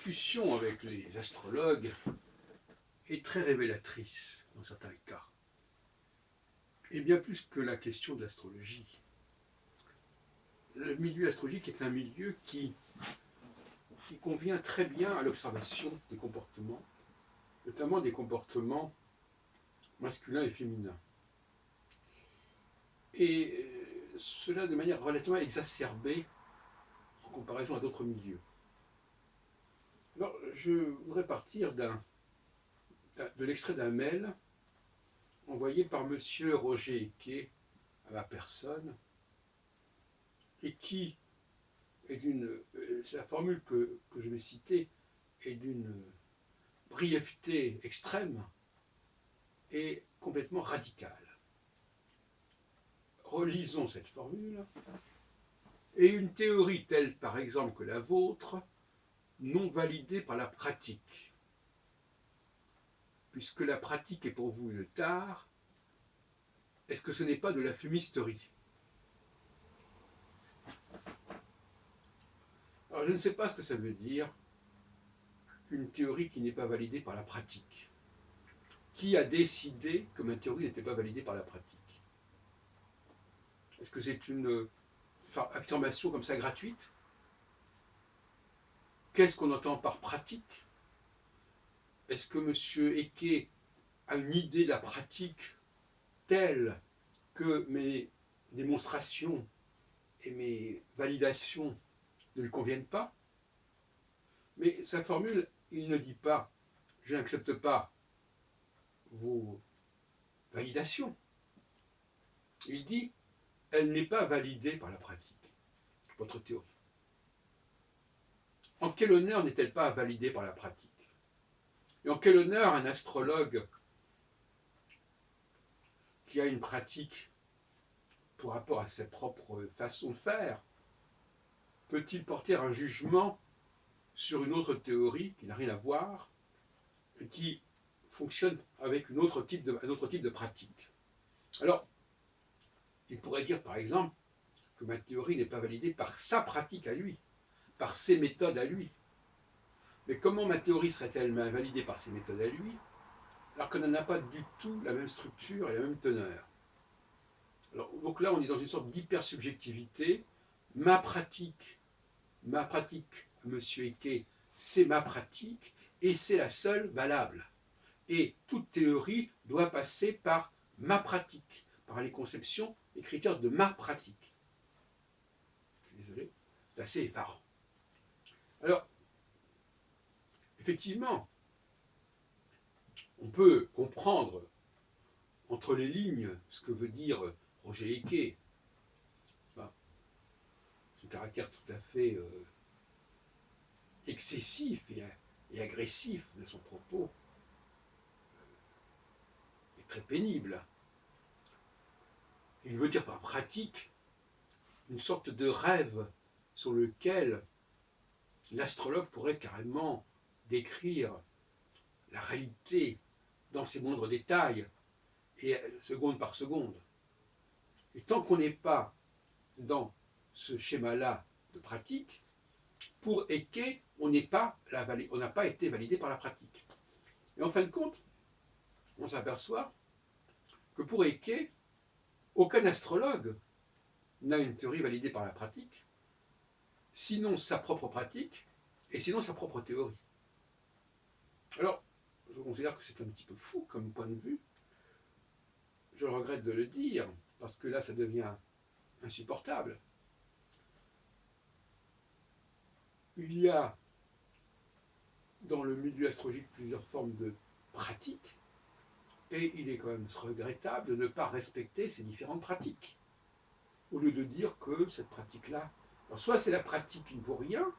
discussion avec les astrologues est très révélatrice dans certains cas. Et bien plus que la question de l'astrologie. Le milieu astrologique est un milieu qui convient très bien à l'observation des comportements, notamment des comportements masculins et féminins. Et cela de manière relativement exacerbée en comparaison à d'autres milieux. Alors, je voudrais partir de l'extrait d'un mail envoyé par M. Roger Eke à ma personne, et qui est c'est la formule que je vais citer, est d'une brièveté extrême et complètement radicale. Relisons cette formule. Et une théorie telle, par exemple, que la vôtre, non validée par la pratique, puisque la pratique est pour vous une tare, est-ce que ce n'est pas de la fumisterie? Alors je ne sais pas ce que ça veut dire, une théorie qui n'est pas validée par la pratique. Qui a décidé que ma théorie n'était pas validée par la pratique? Est-ce que c'est une affirmation comme ça gratuite? Qu'est-ce qu'on entend par pratique? Est-ce que M. Eke a une idée de la pratique telle que mes démonstrations et mes validations ne lui conviennent pas? Mais sa formule, il ne dit pas « je n'accepte pas vos validations ». Il dit « elle n'est pas validée par la pratique, votre théorie ». En quel honneur n'est-elle pas validée par la pratique? Et en quel honneur un astrologue qui a une pratique par rapport à sa propre façon de faire peut-il porter un jugement sur une autre théorie qui n'a rien à voir et qui fonctionne avec un autre type de pratique? Alors, il pourrait dire par exemple que ma théorie n'est pas validée par sa pratique à lui, par ses méthodes à lui. Mais comment ma théorie serait-elle validée par ses méthodes à lui, alors qu'elle n'a pas du tout la même structure et la même teneur? Alors, donc là, on est dans une sorte d'hypersubjectivité. Ma pratique, M. Eke, c'est ma pratique, et c'est la seule valable. Et toute théorie doit passer par ma pratique, par les conceptions et critères de ma pratique. Je suis désolé, c'est assez effarant. Alors, effectivement, on peut comprendre entre les lignes ce que veut dire Roger Eke. Ce caractère tout à fait excessif et agressif de son propos est très pénible. Il veut dire par pratique une sorte de rêve sur lequel l'astrologue pourrait carrément décrire la réalité dans ses moindres détails et seconde par seconde. Et tant qu'on n'est pas dans ce schéma-là de pratique, pour Eke, on n'a pas été validé par la pratique. Et en fin de compte, on s'aperçoit que pour Eke, aucun astrologue n'a une théorie validée par la pratique, sinon sa propre pratique, et sinon sa propre théorie. Alors, je considère que c'est un petit peu fou comme point de vue. Je regrette de le dire, parce que là, ça devient insupportable. Il y a dans le milieu astrologique plusieurs formes de pratiques, et il est quand même regrettable de ne pas respecter ces différentes pratiques. Au lieu de dire que cette pratique-là, soit c'est la pratique qui ne vaut rien,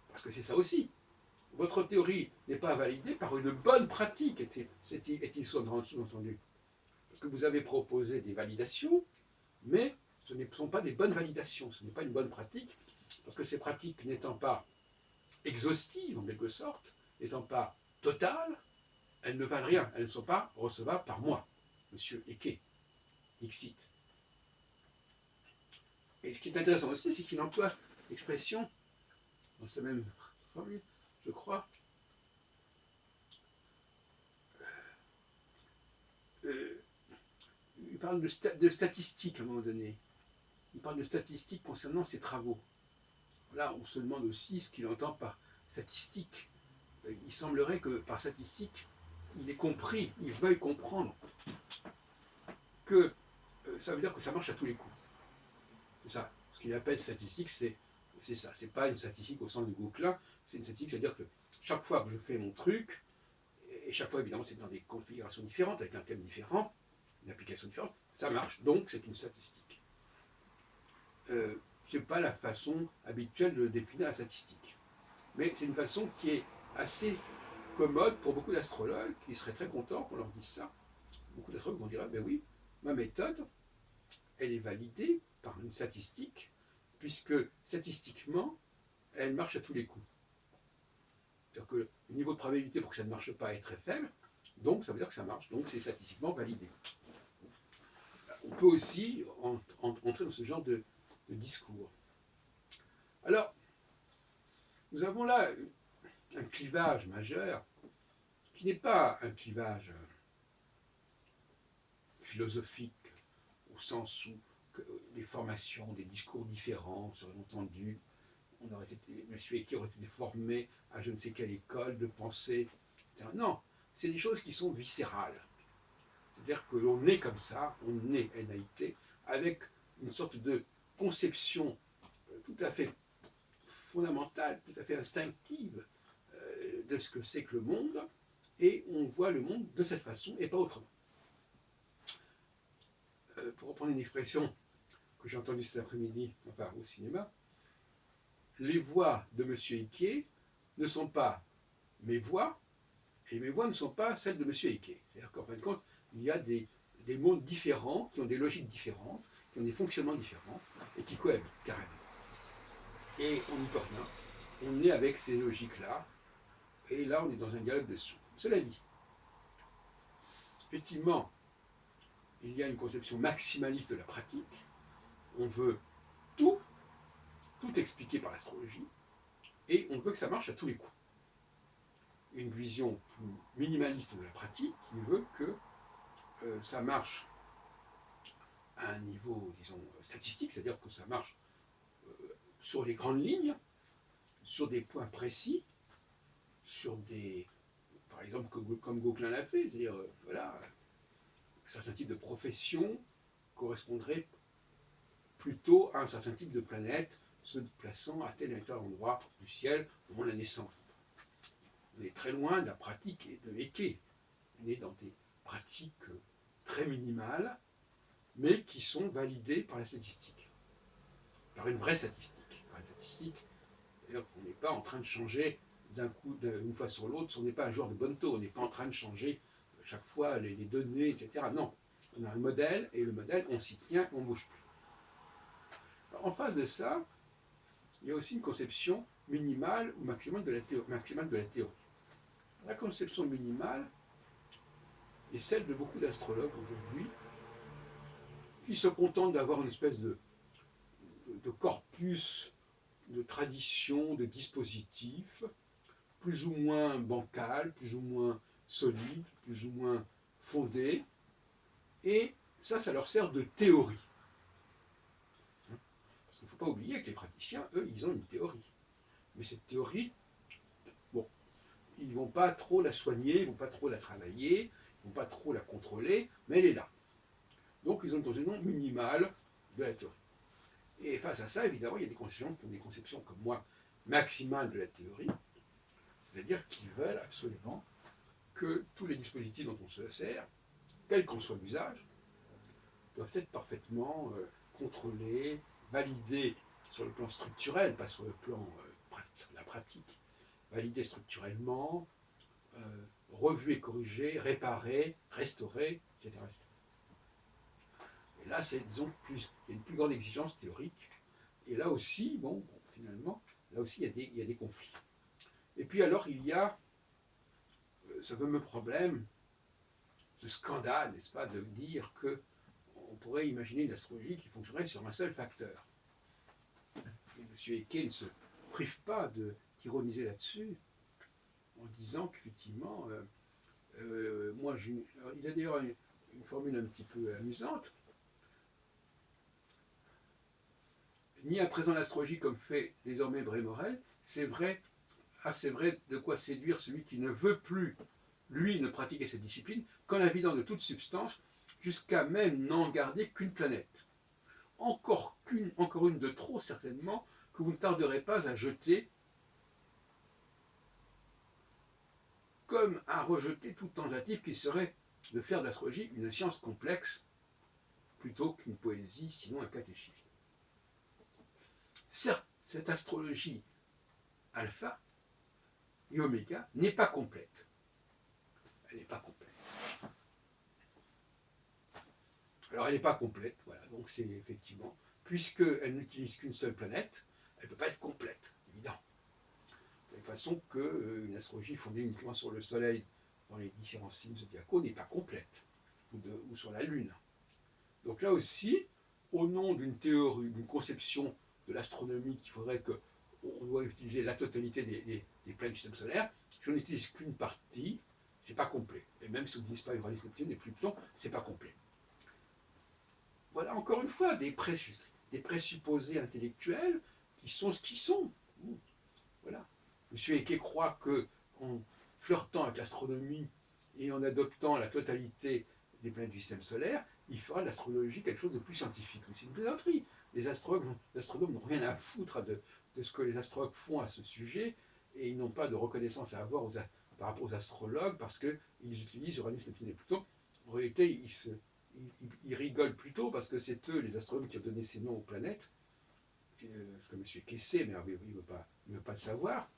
parce que c'est ça aussi. Votre théorie n'est pas validée par une bonne pratique, est-il sous-entendu. Parce que vous avez proposé des validations, mais ce ne sont pas des bonnes validations, ce n'est pas une bonne pratique, parce que ces pratiques n'étant pas exhaustives en quelque sorte, n'étant pas totales, elles ne valent rien, elles ne sont pas recevables par moi, M. Eke, Ixit. Et ce qui est intéressant aussi, c'est qu'il emploie l'expression, dans sa même formule, je crois, il parle de statistiques à un moment donné. Il parle de statistiques concernant ses travaux. Là, on se demande aussi ce qu'il entend par statistique. Il semblerait que par statistique, il ait compris, il veuille comprendre que ça veut dire que ça marche à tous les coups. C'est ça. Ce qu'il appelle statistique, c'est ça. C'est pas une statistique au sens de Gauquelin, c'est une statistique, c'est-à-dire que chaque fois que je fais mon truc, et chaque fois évidemment c'est dans des configurations différentes, avec un thème différent, une application différente, ça marche. Donc c'est une statistique. C'est pas la façon habituelle de définir la statistique. Mais c'est une façon qui est assez commode pour beaucoup d'astrologues, qui seraient très contents qu'on leur dise ça. Beaucoup d'astrologues vont dire, ah ben oui, ma méthode, elle est validée par une statistique, puisque statistiquement, elle marche à tous les coups. C'est-à-dire que le niveau de probabilité pour que ça ne marche pas est très faible, donc ça veut dire que ça marche, donc c'est statistiquement validé. On peut aussi entrer dans ce genre de discours. Alors, nous avons là un clivage majeur qui n'est pas un clivage philosophique au sens où des formations, des discours différents seraient entendus. M. Ecke aurait été formé à je ne sais quelle école de pensée, etc. Non, c'est des choses qui sont viscérales. C'est-à-dire que l'on est comme ça, on est NAIT, avec une sorte de conception tout à fait fondamentale, tout à fait instinctive de ce que c'est que le monde, et on voit le monde de cette façon et pas autrement. Pour reprendre une expression que j'ai entendue cet après-midi, enfin au cinéma, les voix de M. Ecke ne sont pas mes voix, et mes voix ne sont pas celles de M. Ecke. C'est-à-dire qu'en fin de compte, il y a des mondes différents, qui ont des logiques différentes, qui ont des fonctionnements différents, et qui cohabitent carrément. Et on n'y peut rien. On est avec ces logiques-là, et là on est dans un dialogue de sourds. Cela dit, effectivement, il y a une conception maximaliste de la pratique. On veut tout expliquer par l'astrologie, et on veut que ça marche à tous les coups. Une vision plus minimaliste de la pratique qui veut que ça marche à un niveau, disons, statistique, c'est-à-dire que ça marche sur les grandes lignes, sur des points précis, sur des, par exemple, comme Gauquelin l'a fait, c'est-à-dire, voilà, certains types de professions correspondraient plutôt à un certain type de planète se déplaçant à tel et tel endroit du ciel au moment de la naissance. On est très loin de la pratique de Ecke. On est dans des pratiques très minimales, mais qui sont validées par la statistique, par une vraie statistique. Par une statistique, on n'est pas en train de changer d'un coup, d'une fois sur l'autre, on n'est pas un joueur de bonneto, on n'est pas en train de changer chaque fois les données, etc. Non, on a un modèle, et le modèle, on s'y tient, on ne bouge plus. Alors, en face de ça, il y a aussi une conception minimale ou maximale de la théorie. La conception minimale est celle de beaucoup d'astrologues aujourd'hui, qui se contentent d'avoir une espèce de corpus de traditions, de dispositifs, plus ou moins bancal, plus ou moins solide, plus ou moins fondé, et ça leur sert de théorie. Parce qu'il ne faut pas oublier que les praticiens, eux, ils ont une théorie. Mais cette théorie, bon, ils ne vont pas trop la soigner, ils ne vont pas trop la travailler, ils ne vont pas trop la contrôler, mais elle est là. Donc ils ont une conception minimale de la théorie. Et face à ça, évidemment, il y a des conceptions qui ont des conceptions comme moi, maximales de la théorie, c'est-à-dire qu'ils veulent absolument que tous les dispositifs dont on se sert, quel qu'en soit l'usage, doivent être parfaitement contrôlés, validés sur le plan structurel, pas sur le plan de la pratique, validés structurellement, revus et corrigés, réparés, restaurés, etc. Et là, c'est, disons, il y a une plus grande exigence théorique. Et là aussi, bon finalement, là aussi, il y a des conflits. Et puis alors, il y a ce fameux problème, ce scandale, n'est-ce pas, de dire qu'on pourrait imaginer une astrologie qui fonctionnerait sur un seul facteur. Et M. Ecke ne se prive pas d'ironiser là-dessus, en disant qu'effectivement, il a d'ailleurs une formule un petit peu amusante. Ni à présent l'astrologie comme fait désormais Brémorel, c'est vrai, assez vrai de quoi séduire celui qui ne veut plus, lui, ne pratiquer cette discipline, qu'en la vidant de toute substance, jusqu'à même n'en garder qu'une planète. Encore une de trop certainement, que vous ne tarderez pas à jeter, comme à rejeter toute tentative qui serait de faire de l'astrologie une science complexe, plutôt qu'une poésie, sinon un catéchisme. Certes, cette astrologie alpha et oméga n'est pas complète. Elle n'est pas complète. Alors elle n'est pas complète, voilà, donc c'est effectivement, puisqu'elle n'utilise qu'une seule planète, elle ne peut pas être complète, évident. De la même façon qu'une astrologie fondée uniquement sur le Soleil dans les différents signes zodiacaux n'est pas complète, ou sur la Lune. Donc là aussi, au nom d'une théorie, d'une conception de l'astronomie qu'il faudrait qu'on doit utiliser la totalité des planètes du système solaire, si on n'utilise qu'une partie, c'est pas complet. Et même si on n'utilise pas Uranus, Neptune et Pluton, c'est pas complet. Voilà encore une fois des présupposés intellectuels qui sont ce qu'ils sont. Voilà. M. Eke croit qu'en flirtant avec l'astronomie et en adoptant la totalité des planètes du système solaire, il fera de l'astrologie quelque chose de plus scientifique. Mais c'est une plaisanterie. Les astronomes n'ont rien à foutre de ce que les astrologues font à ce sujet, et ils n'ont pas de reconnaissance à avoir par rapport aux astrologues parce qu'ils utilisent Uranus, Neptune et Pluton. En réalité, ils rigolent plutôt parce que c'est eux, les astronomes, qui ont donné ces noms aux planètes, comme M. Kessé, mais il ne veut pas le savoir.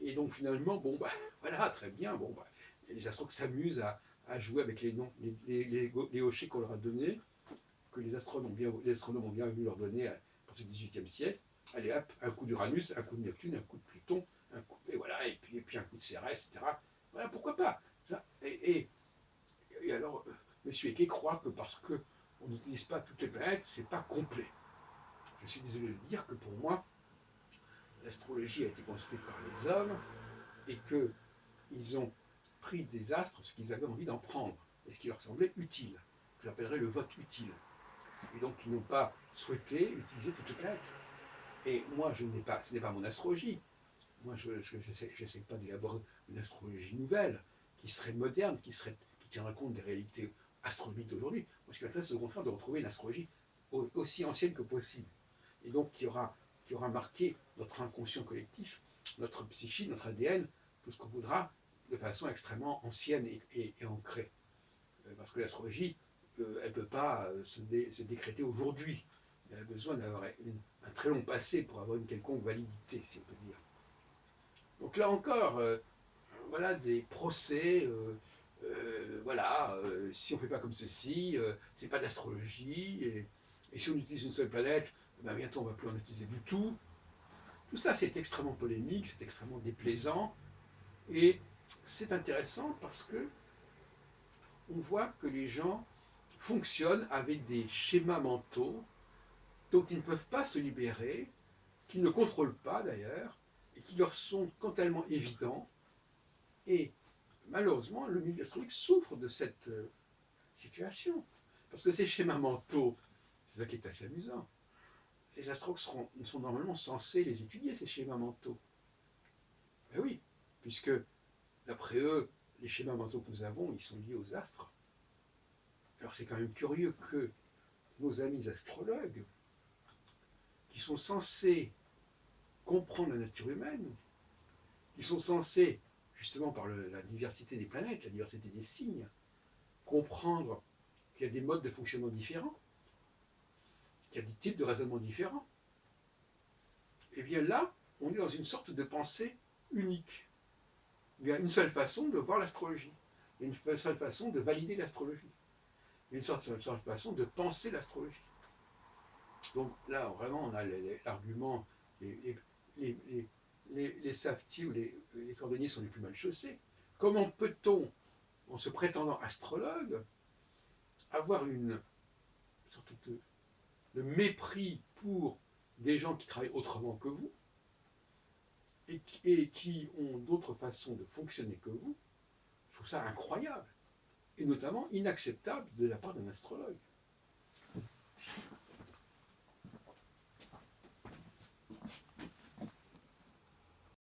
Et donc finalement, bon, bah, voilà, très bien, bon, bah, les astrologues s'amusent à jouer avec les noms, les hochets qu'on leur a donnés, que les astronomes ont bien vu leur donner pour ce XVIIIe siècle. Allez hop, un coup d'Uranus, un coup de Neptune, un coup de Pluton, et voilà, et puis un coup de Cérès, etc. Voilà, pourquoi pas. Et alors, M. Eke croit que parce qu'on n'utilise pas toutes les planètes, c'est pas complet. Je suis désolé de dire que pour moi, l'astrologie a été construite par les hommes et qu'ils ont pris des astres ce qu'ils avaient envie d'en prendre et ce qui leur semblait utile. Que j'appellerais le vote utile. Et donc ils n'ont pas souhaité utiliser toutes les planètes. Et moi, ce n'est pas mon astrologie. Moi, je n'essaie pas d'élaborer une astrologie nouvelle, qui serait moderne, qui tiendrait compte des réalités astronomiques d'aujourd'hui. Moi, ce qui m'intéresse, c'est au contraire de retrouver une astrologie aussi ancienne que possible. Et donc qui aura marqué notre inconscient collectif, notre psyché, notre ADN, tout ce qu'on voudra, de façon extrêmement ancienne et ancrée. Parce que l'astrologie, elle ne peut pas se décréter aujourd'hui. Elle a besoin d'avoir un très long passé pour avoir une quelconque validité, si on peut dire. Donc là encore, voilà des procès, voilà, si on ne fait pas comme ceci, c'est pas de l'astrologie, et si on utilise une seule planète, ben bientôt on ne va plus en utiliser du tout. Tout ça, c'est extrêmement polémique, c'est extrêmement déplaisant, et c'est intéressant parce que on voit que les gens fonctionnent avec des schémas mentaux dont ils ne peuvent pas se libérer, qu'ils ne contrôlent pas d'ailleurs, et qui leur sont totalement évidents. Et malheureusement, le milieu astronomique souffre de cette situation. Parce que ces schémas mentaux, c'est ça qui est assez amusant, les astrologues sont normalement censés les étudier, ces schémas mentaux. Ben oui, puisque d'après eux, les schémas mentaux que nous avons, ils sont liés aux astres. Alors c'est quand même curieux que nos amis astrologues, qui sont censés comprendre la nature humaine, qui sont censés, justement par la diversité des planètes, la diversité des signes, comprendre qu'il y a des modes de fonctionnement différents, qu'il y a des types de raisonnements différents, et bien là, on est dans une sorte de pensée unique. Il y a une seule façon de voir l'astrologie. Il y a une seule façon de valider l'astrologie. Il y a une seule façon de penser l'astrologie. Donc là, vraiment, on a l'argument, les savetiers ou les cordonniers sont les plus mal chaussés. Comment peut-on, en se prétendant astrologue, avoir une sorte de mépris pour des gens qui travaillent autrement que vous, et qui ont d'autres façons de fonctionner que vous, je trouve ça incroyable, et notamment inacceptable de la part d'un astrologue.